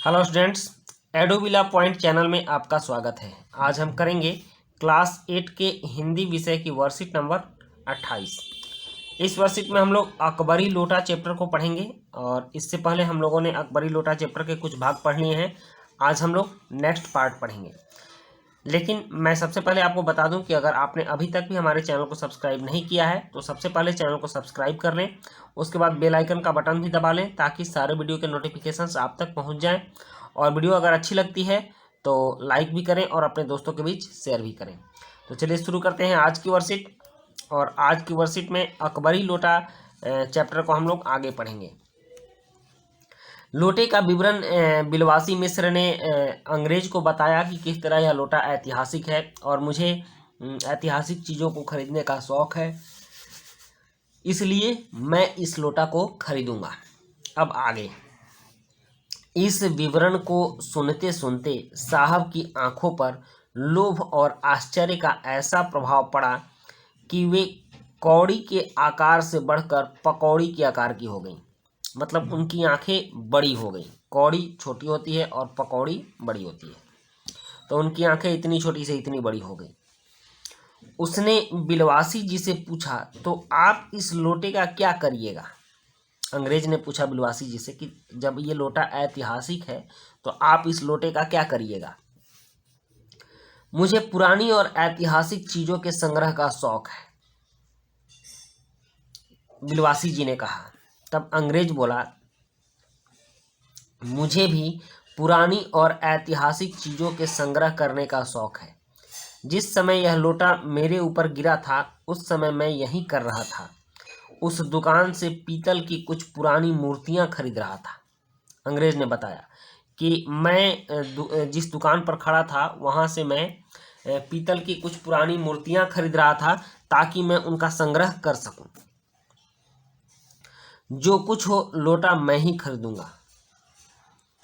Hello students, एडोबिला point channel में आपका स्वागत है। आज हम करेंगे क्लास 8 के हिंदी विषय की वर्कशीट नंबर 28। इस वर्कशीट में हम लोग अकबरी लोटा चैप्टर को पढ़ेंगे और इससे पहले हम लोगों ने अकबरी लोटा चैप्टर के कुछ भाग पढ़ लिए हैं। आज हम लोग नेक्स्ट पार्ट पढ़ेंगे। लेकिन मैं सबसे पहले आपको बता दूं कि अगर आपने अभी तक भी हमारे चैनल को सब्सक्राइब नहीं किया है तो सबसे पहले चैनल को सब्सक्राइब कर लें। उसके बाद बेल आइकन का बटन भी दबा लें ताकि सारे वीडियो के नोटिफिकेशंस आप तक पहुंच जाएं। और वीडियो अगर अच्छी लगती है तो लाइक भी करें और अपने दोस्तों के बीच शेयर भी करें। तो चलिए शुरू करते हैं आज की वर्कशीट। और आज की वर्कशीट में अकबरी लोटा चैप्टर को हम लोग आगे पढ़ेंगे। लोटे का विवरण बिलवासी मिश्र ने अंग्रेज को बताया कि किस तरह यह लोटा ऐतिहासिक है और मुझे ऐतिहासिक चीज़ों को खरीदने का शौक़ है, इसलिए मैं इस लोटा को खरीदूंगा। अब आगे इस विवरण को सुनते सुनते साहब की आंखों पर लोभ और आश्चर्य का ऐसा प्रभाव पड़ा कि वे कौड़ी के आकार से बढ़कर पकौड़ी के आकार की हो गई। मतलब उनकी आंखें बड़ी हो गई। कौड़ी छोटी होती है और पकौड़ी बड़ी होती है, तो उनकी आंखें इतनी छोटी से इतनी बड़ी हो गई। उसने बिलवासी जी से पूछा, तो आप इस लोटे का क्या करिएगा? अंग्रेज ने पूछा बिलवासी जी से कि जब ये लोटा ऐतिहासिक है तो आप इस लोटे का क्या करिएगा? मुझे पुरानी और ऐतिहासिक चीजों के संग्रह का शौक है, बिलवासी जी ने कहा। तब अंग्रेज बोला, मुझे भी पुरानी और ऐतिहासिक चीज़ों के संग्रह करने का शौक है। जिस समय यह लोटा मेरे ऊपर गिरा था उस समय मैं यही कर रहा था। उस दुकान से पीतल की कुछ पुरानी मूर्तियां खरीद रहा था। अंग्रेज ने बताया कि मैं जिस दुकान पर खड़ा था वहां से मैं पीतल की कुछ पुरानी मूर्तियां खरीद रहा था ताकि मैं उनका संग्रह कर सकूं। जो कुछ हो लोटा मैं ही खरीदूंगा,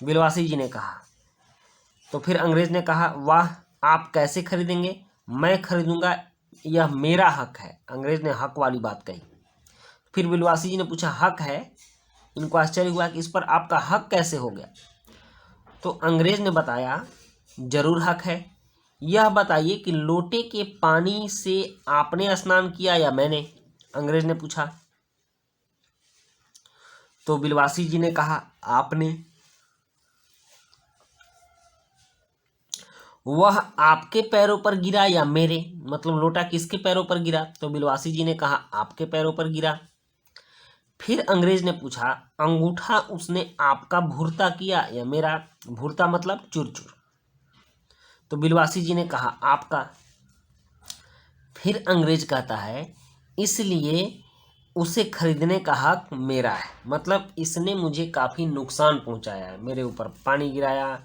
बिलवासी जी ने कहा। तो फिर अंग्रेज ने कहा, वाह, आप कैसे खरीदेंगे? मैं खरीदूंगा, यह मेरा हक है। अंग्रेज ने हक वाली बात कही। फिर बिलवासी जी ने पूछा, हक है? इनको आश्चर्य हुआ कि इस पर आपका हक कैसे हो गया? तो अंग्रेज ने बताया, जरूर हक है। यह बताइए कि लोटे के पानी से आपने स्नान किया या मैंने? अंग्रेज ने पूछा। तो बिलवासी जी ने कहा, आपने। वह आपके पैरों पर गिरा या मेरे? मतलब लोटा किसके पैरों पर गिरा? तो बिलवासी जी ने कहा, आपके पैरों पर गिरा। फिर अंग्रेज ने पूछा, अंगूठा उसने आपका भुरता किया या मेरा? भुरता मतलब चुर-चुर। तो बिलवासी जी ने कहा, आपका। फिर अंग्रेज कहता है, इसलिए उसे खरीदने का हक मेरा है। मतलब इसने मुझे काफ़ी नुकसान पहुंचाया है। मेरे ऊपर पानी गिराया,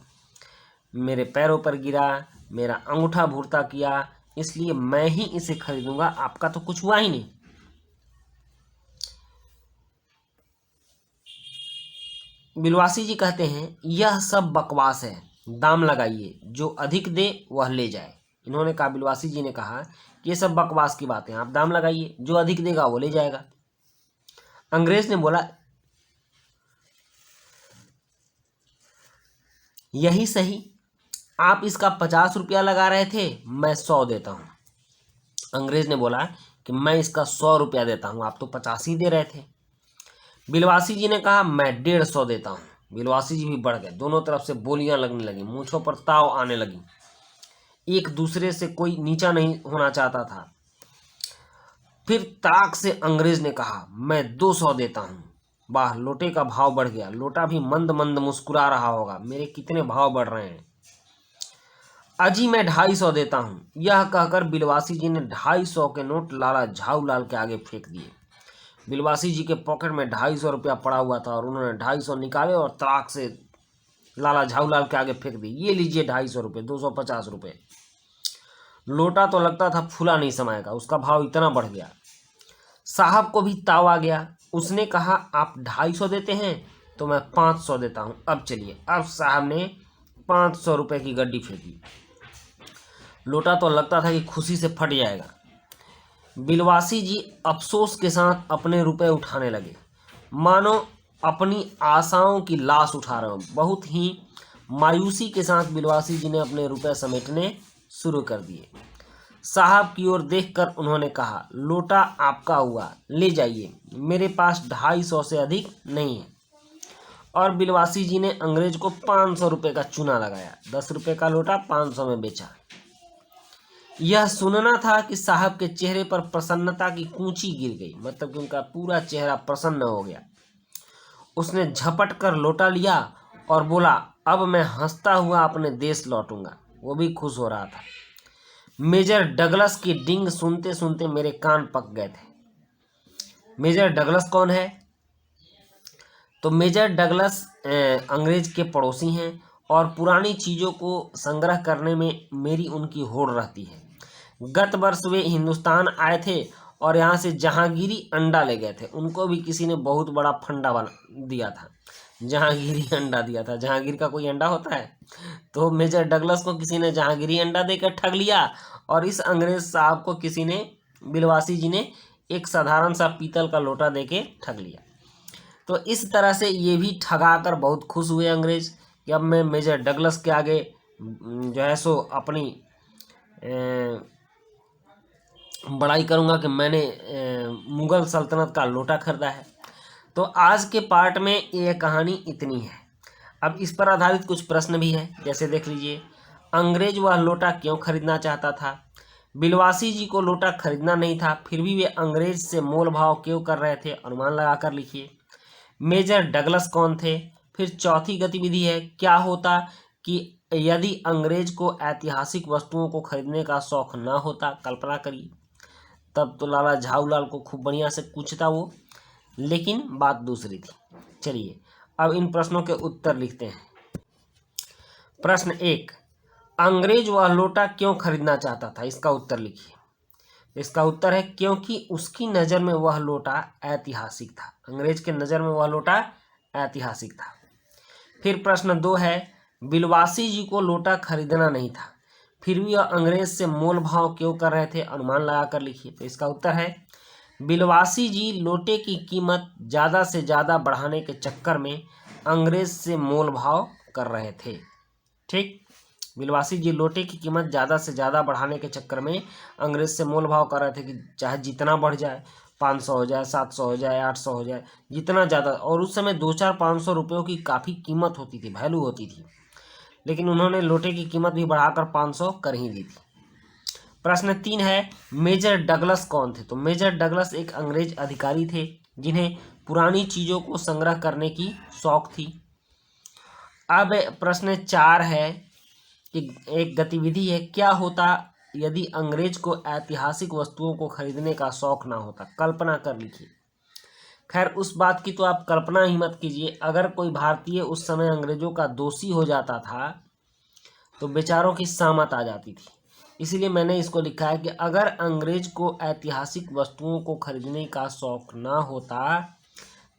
मेरे पैरों पर गिरा, मेरा अंगूठा भूरता किया, इसलिए मैं ही इसे खरीदूंगा। आपका तो कुछ हुआ ही नहीं। बिलवासी जी कहते हैं, यह सब बकवास है, दाम लगाइए, जो अधिक दे वह ले जाए। इन्होंने कहा, बिलवासी जी ने कहा कि ये सब बकवास की बातें, आप दाम लगाइए, जो अधिक देगा वो ले जाएगा। अंग्रेज ने बोला, यही सही, आप इसका 50 रुपया लगा रहे थे, मैं 100 देता हूँ। अंग्रेज ने बोला कि मैं इसका 100 रुपया देता हूँ, आप तो 50 ही दे रहे थे। बिलवासी जी ने कहा, मैं 150 देता हूँ। बिलवासी जी भी बढ़ गए। दोनों तरफ से बोलियां लगने लगी, मूंछों पर ताव आने लगी। एक दूसरे से कोई नीचा नहीं होना चाहता था। फिर ताक से अंग्रेज ने कहा, मैं 200 देता हूँ। वाह, लोटे का भाव बढ़ गया। लोटा भी मंद मंद मुस्कुरा रहा होगा, मेरे कितने भाव बढ़ रहे हैं। अजी मैं 250 देता हूँ। यह कहकर बिलवासी जी ने 250 के नोट लाला झाऊलाल के आगे फेंक दिए। बिलवासी जी के पॉकेट में 250 रुपया पड़ा हुआ था और उन्होंने 250 निकाले और तड़ाक से लाला झाऊलाल के आगे फेंक दिए। ये लीजिए 250 रुपये, 250 रुपये। लोटा तो लगता था फूला नहीं समाएगा, उसका भाव इतना बढ़ गया। साहब को भी ताव आ गया। उसने कहा, आप 250 देते हैं तो मैं 500 देता हूँ। अब चलिए। अब साहब ने 500 रुपये की गड्डी फेंकी। लोटा तो लगता था कि खुशी से फट जाएगा। बिलवासी जी अफसोस के साथ अपने रुपए उठाने लगे, मानो अपनी आशाओं की लाश उठा रहा हूँ। बहुत ही मायूसी के साथ बिलवासी जी ने अपने रुपए समेटने शुरू कर दिए। साहब की ओर देखकर उन्होंने कहा, लोटा आपका हुआ, ले जाइए, मेरे पास 250 से अधिक नहीं है। और बिलवासी जी ने अंग्रेज को 500 रुपये का चूना लगाया। 10 रुपये का लोटा 500 में बेचा। यह सुनना था कि साहब के चेहरे पर प्रसन्नता की कूंची गिर गई, मतलब कि उनका पूरा चेहरा प्रसन्न हो गया। उसने झपट कर लोटा लिया और बोला, अब मैं हंसता हुआ अपने देश लौटूंगा। वो भी खुश हो रहा था। मेजर डगलस की डिंग सुनते सुनते मेरे कान पक गए थे। मेजर डगलस कौन है? तो मेजर डगलस अंग्रेज के पड़ोसी हैं और पुरानी चीज़ों को संग्रह करने में मेरी उनकी होड़ रहती है। गत वर्ष वे हिंदुस्तान आए थे और यहाँ से जहांगीरी अंडा ले गए थे। उनको भी किसी ने बहुत बड़ा फंडा बना दिया था, जहांगीरी अंडा दिया था। जहांगीर का कोई अंडा होता है? तो मेजर डगलस को किसी ने जहांगीरी अंडा देकर ठग लिया और इस अंग्रेज साहब को किसी ने, बिलवासी जी ने, एक साधारण सा पीतल का लोटा देके ठग लिया। तो इस तरह से ये भी ठगा कर बहुत खुश हुए अंग्रेज कि अब मैं मेजर डगलस के आगे जो है सो अपनी बड़ाई करूंगा कि मैंने मुग़ल सल्तनत का लोटा खरीदा है। तो आज के पार्ट में ये कहानी इतनी है। अब इस पर आधारित कुछ प्रश्न भी है, जैसे देख लीजिए, अंग्रेज वह लोटा क्यों खरीदना चाहता था? बिलवासी जी को लोटा खरीदना नहीं था, फिर भी वे अंग्रेज से मोल भाव क्यों कर रहे थे? अनुमान लगाकर लिखिए। मेजर डगलस कौन थे? फिर चौथी गतिविधि है, क्या होता कि यदि अंग्रेज को ऐतिहासिक वस्तुओं को खरीदने का शौक ना होता? कल्पना करिए, तब तो लाला झाऊलाल को खूब बढ़िया से पूछता वो, लेकिन बात दूसरी थी। चलिए अब इन प्रश्नों के उत्तर लिखते हैं। प्रश्न 1, अंग्रेज वह लोटा क्यों खरीदना चाहता था? इसका उत्तर लिखिए। इसका उत्तर है क्योंकि उसकी नज़र में वह लोटा ऐतिहासिक था। अंग्रेज के नज़र में वह लोटा ऐतिहासिक था। फिर प्रश्न 2 है, बिलवासी जी को लोटा खरीदना नहीं था, फिर भी वह अंग्रेज से मोल भाव क्यों कर रहे थे? अनुमान लगाकर लिखिए। तो इसका उत्तर है, बिलवासी जी लोटे की कीमत ज़्यादा से ज़्यादा बढ़ाने के चक्कर में अंग्रेज से मोल भाव कर रहे थे। ठीक, बिलवासी जी लोटे की कीमत ज़्यादा से ज़्यादा बढ़ाने के चक्कर में अंग्रेज से मोल भाव कर रहे थे कि चाहे जितना बढ़ जाए, 500 हो जाए, 700 हो जाए, 800 हो जाए, जितना ज़्यादा। और उस समय 2-4-500 रुपयों की काफ़ी कीमत होती थी, वैल्यू होती थी, लेकिन उन्होंने लोटे की कीमत भी बढ़ाकर 500 कर ही दी थी। प्रश्न 3 है, मेजर डगलस कौन थे? तो मेजर डगलस एक अंग्रेज अधिकारी थे जिन्हें पुरानी चीज़ों को संग्रह करने की शौक थी। अब प्रश्न 4 है कि एक गतिविधि है, क्या होता यदि अंग्रेज को ऐतिहासिक वस्तुओं को खरीदने का शौक ना होता? कल्पना कर लिखिए। खैर उस बात की तो आप कल्पना ही मत कीजिए। अगर कोई भारतीय उस समय अंग्रेजों का दोषी हो जाता था तो बेचारों की सामत आ जाती थी। इसीलिए मैंने इसको लिखा है कि अगर अंग्रेज को ऐतिहासिक वस्तुओं को खरीदने का शौक ना होता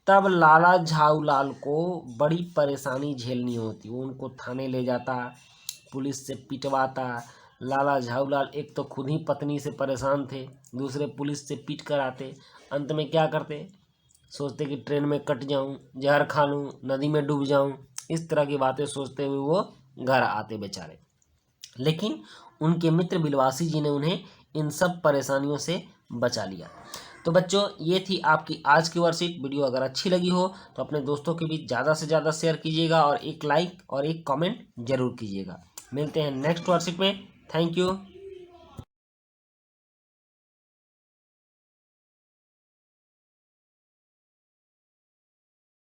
तब लाला झाऊलाल को बड़ी परेशानी झेलनी होती। वो उनको थाने ले जाता, पुलिस से पिटवाता। लाला झाऊलाल एक तो खुद ही पत्नी से परेशान थे, दूसरे पुलिस से पीट कर आते। अंत में क्या करते? सोचते कि ट्रेन में कट जाऊं, जहर खा लूं, नदी में डूब जाऊं। इस तरह की बातें सोचते हुए वो घर आते बेचारे। लेकिन उनके मित्र बिलवासी जी ने उन्हें इन सब परेशानियों से बचा लिया। तो बच्चों, ये थी आपकी आज की वर्कशीट। वीडियो अगर अच्छी लगी हो तो अपने दोस्तों के बीच ज़्यादा से ज़्यादा शेयर कीजिएगा और एक लाइक और एक कमेंट जरूर कीजिएगा। मिलते हैं नेक्स्ट वर्कशीट में। Thank you.